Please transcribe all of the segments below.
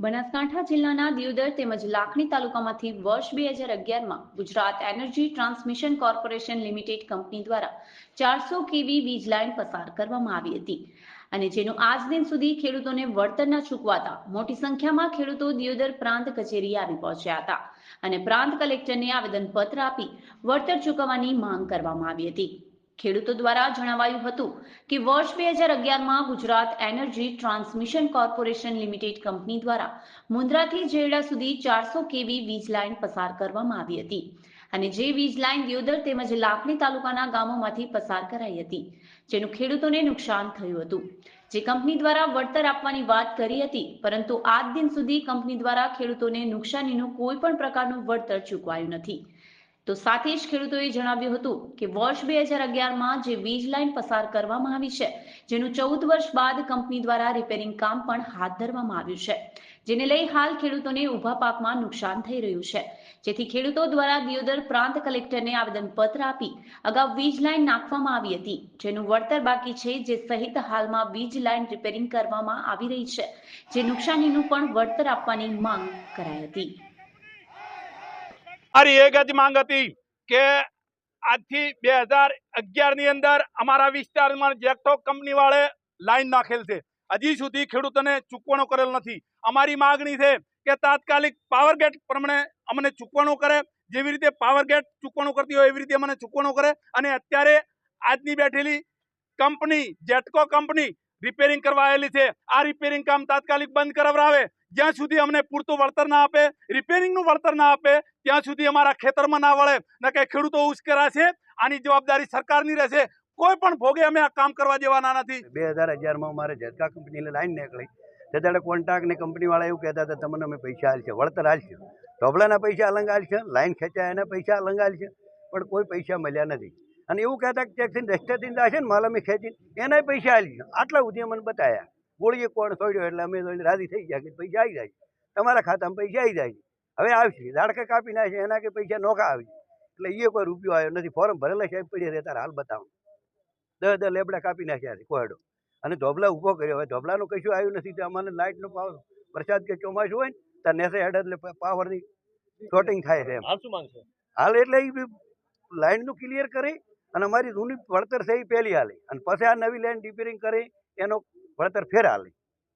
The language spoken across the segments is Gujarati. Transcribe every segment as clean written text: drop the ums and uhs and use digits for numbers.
બનાસકાંઠા જિલ્લાના દિયોદર તેમજ લાખણી તાલુકામાંથી વર્ષ 2011માં Gujarat energy transmission corporation limited company દ્વારા 400 કેવી વીજ લાઇન પસાર કરવામાં આવી હતી અને જેનું આજ દિન સુધી ખેડૂતોને વળતર ન ચૂકવાતા મોટી સંખ્યામાં ખેડૂતો દિયોદર પ્રાંત કચેરીએ આવી પહોંચ્યા હતા અને પ્રાંત કલેક્ટરને આવેદનપત્ર આપી વળતર ચૂકવવાની માંગ કરવામાં આવી હતી। ખેડૂતો દ્વારા જણાવાયું હતું કે વર્ષ 2011માં Gujarat energy transmission corporation limited company દ્વારા મુન્દ્રાથી જેરડા સુધી 400 કેવી વીજ લાઇન પસાર કરવામાં આવી હતી અને જે વીજ લાઇન દિયોદર તેમજ લાખણી તાલુકાના ગામોમાંથી પસાર કરાઈ હતી, જેનું ખેડૂતોને નુકસાન થયું હતું। જે કંપની દ્વારા વળતર આપવાની વાત કરી હતી, પરંતુ આજ દિન સુધી કંપની દ્વારા ખેડૂતોને નુકસાનીનું કોઈ પણ પ્રકારનું વળતર ચૂકવાયું નથી। તો સાથે જ ખેડૂતોએ જણાવ્યું હતું કે વર્ષ 2011માં જે વીજ લાઇન પસાર કરવામાં આવી છે, જેનું 14 વર્ષ બાદ કંપની દ્વારા રિપેરિંગ કામ પણ હાથ ધરવામાં આવ્યું છે, જેને લઈ હાલ ખેડૂતોને ઊભા પાકમાં નુકસાન થઈ રહ્યું છે, જેથી ખેડૂતો દ્વારા દિયોદર પ્રાંત કલેક્ટરને આવેદનપત્ર આપી અગાઉ વીજ લાઇન નાખવામાં આવી હતી, જેનું વળતર બાકી છે, જે સહિત હાલમાં વીજ લાઇન રિપેરિંગ કરવામાં આવી રહી છે, જે નુકસાનીનું પણ વળતર આપવાની માંગ કરાઈ હતી। મારી એક જ માંગ હતી કે આજથી 2011 ની અંદર અમારા વિસ્તારમાં જેક્ટો કંપની વાળે લાઈન નાખેલ છે, હજી સુધી ખેડૂતોને ચૂકવણો કરેલ નથી। અમારી માંગણી છે કે તાત્કાલિક પાવર ગેટ પ્રમાણે અમને ચૂકવણો કરે, જેવી રીતે પાવર ગેટ ચૂકવણો કરતી હોય એવી રીતે અમને ચૂકવણો કરે અને અત્યારે આજની બેઠેલી કંપની જેટકો કંપની રિપેરિંગ કરવા આવેલી છે, આ રિપેરિંગ કામ તાત્કાલિક બંધ કરાવરાવે। જ્યાં સુધી અમને પૂરતું વળતર ના આપે, રિપેરિંગનું વળતર ના આપે, ત્યાં સુધી અમારા ખેતરમાં ના વળે ન કે ખેડૂતો ઉશ્કેરાશે। આની જવાબદારી સરકારની રહેશે, કોઈ પણ ભોગે અમે આ કામ કરવા દેવાના નથી। 2011માં મારે ઝટકા કંપનીની લાઈન નીકળી, ત્યારે કોન્ટ્રાક્ટની કંપનીવાળા એવું કહેતા હતા તમને અમે પૈસા આલશે, વળતર આલશે, ઢોબલાના પૈસા અલંગ આલશે, લાઈન ખેંચાય એના પૈસા અલંગ આલશે, પણ કોઈ પૈસા મળ્યા નથી। અને એવું કહેતા કે ટેક્સી રસ્તેથી જશે ને માલ અમે ખેંચીને એના પૈસા આલશે, આટલા સુધી અમને બતાવ્યા। ગોળીએ કોણ છોડ્યો એટલે અમે રાજી થઈ ગયા કે પૈસા આવી જાય, તમારા ખાતામાં પૈસા આવી જાય, હવે આવશે ઝાડકા કાપી નાખે એના કે પૈસા નોખા આવી, એટલે એ કોઈ રૂપિયો આવ્યો નથી। ફોર્મ ભરેલા સાહેબ પડી રહે તારે હાલ બતાવો, 10 લેબડા કાપી નાખ્યા છે કોયડો અને ધોબલા ઊભો કર્યો, હવે ધોબલાનું કશું આવ્યું નથી। તો અમને લાઇટનો પાવર વરસાદ કે ચોમાસું હોય ને ત્યાં નેસે હેડ એટલે પાવરની શોર્ટિંગ થાય છે એમ। હાલ એટલે એ લાઇનનું ક્લિયર કરી અને અમારી જૂની વળતર છે એ પહેલી હાલે અને પછી આ નવી લાઇન રિપેરિંગ કરી એનો વળતર ફેર હાલે,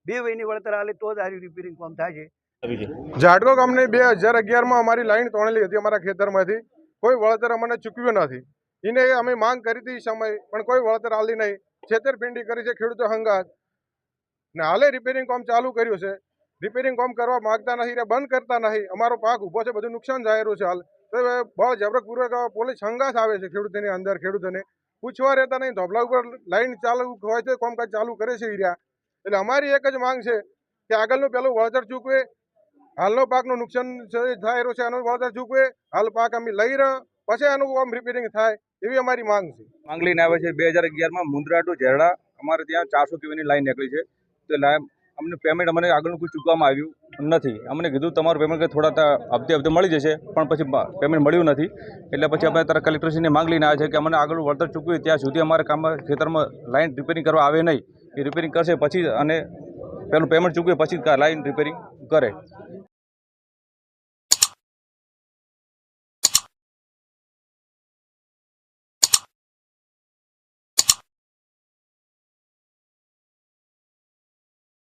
2 વયની વળતર હાલે તો જ આ રિપેરિંગ કામ થાય છે। ઝાટકો કંપની 2011માં અમારી લાઈન તોડેલી હતી, અમારા ખેતરમાંથી કોઈ વળતર અમને ચૂકવ્યું નથી। એને અમે માંગ કરી હતી સમય, પણ કોઈ વળતર આલી નહીં, છેતરપિંડી કરી છે ખેડૂતો હંગાત ને હાલે રિપેરિંગ કામ ચાલુ કર્યું છે, રિપેરિંગ કામ કરવા માંગતા નથી, બંધ કરતા નહીં। અમારો પાક ઊભો છે, બધું નુકસાન જાહેરું છે। હાલ તો બળ જબરપૂર્વક પોલીસ હંગાત આવે છે ખેડૂતોની અંદર, ખેડૂતોને પૂછવા રહેતા નહીં, ધોબલા ઉપર લાઈન ચાલુ હોય છે, કામકાજ ચાલુ કરે છે હીરા। એટલે અમારી એક જ માંગ છે કે આગળનું પેલું વળતર ચૂકવે, હાલનો પાકનું નુકસાન થાય રહ્યું છે એનું વળતર ચૂકવે, હાલ પાક અમે લઈ રહ્યા પછી એનું કામ રિપેરિંગ થાય એવી અમારી માંગ છે। માંગ લઈને આવે છે 2011માં મુન્દ્રા ટુ જેરડા અમારે ત્યાં 400 કેવીની લાઈન નીકળી છે, તો અમને પેમેન્ટ અમને આગળનું કોઈ ચૂકવવામાં આવ્યું નથી। અમને કીધું તમારું પેમેન્ટ થોડા હપ્તે મળી જશે, પણ પછી પેમેન્ટ મળ્યું નથી। એટલે પછી અમે તારા કલેક્ટરશ્રીને માંગ લઈને આવ્યા છે કે અમને આગળ વળતર ચૂકવી ત્યાં સુધી અમારે કામમાં ખેતરમાં લાઈન રિપેરિંગ કરવા આવે નહીં, એ રિપેરિંગ કરશે પછી અને પેલું પેમેન્ટ ચૂકવે પછી લાઈન રિપેરિંગ કરે।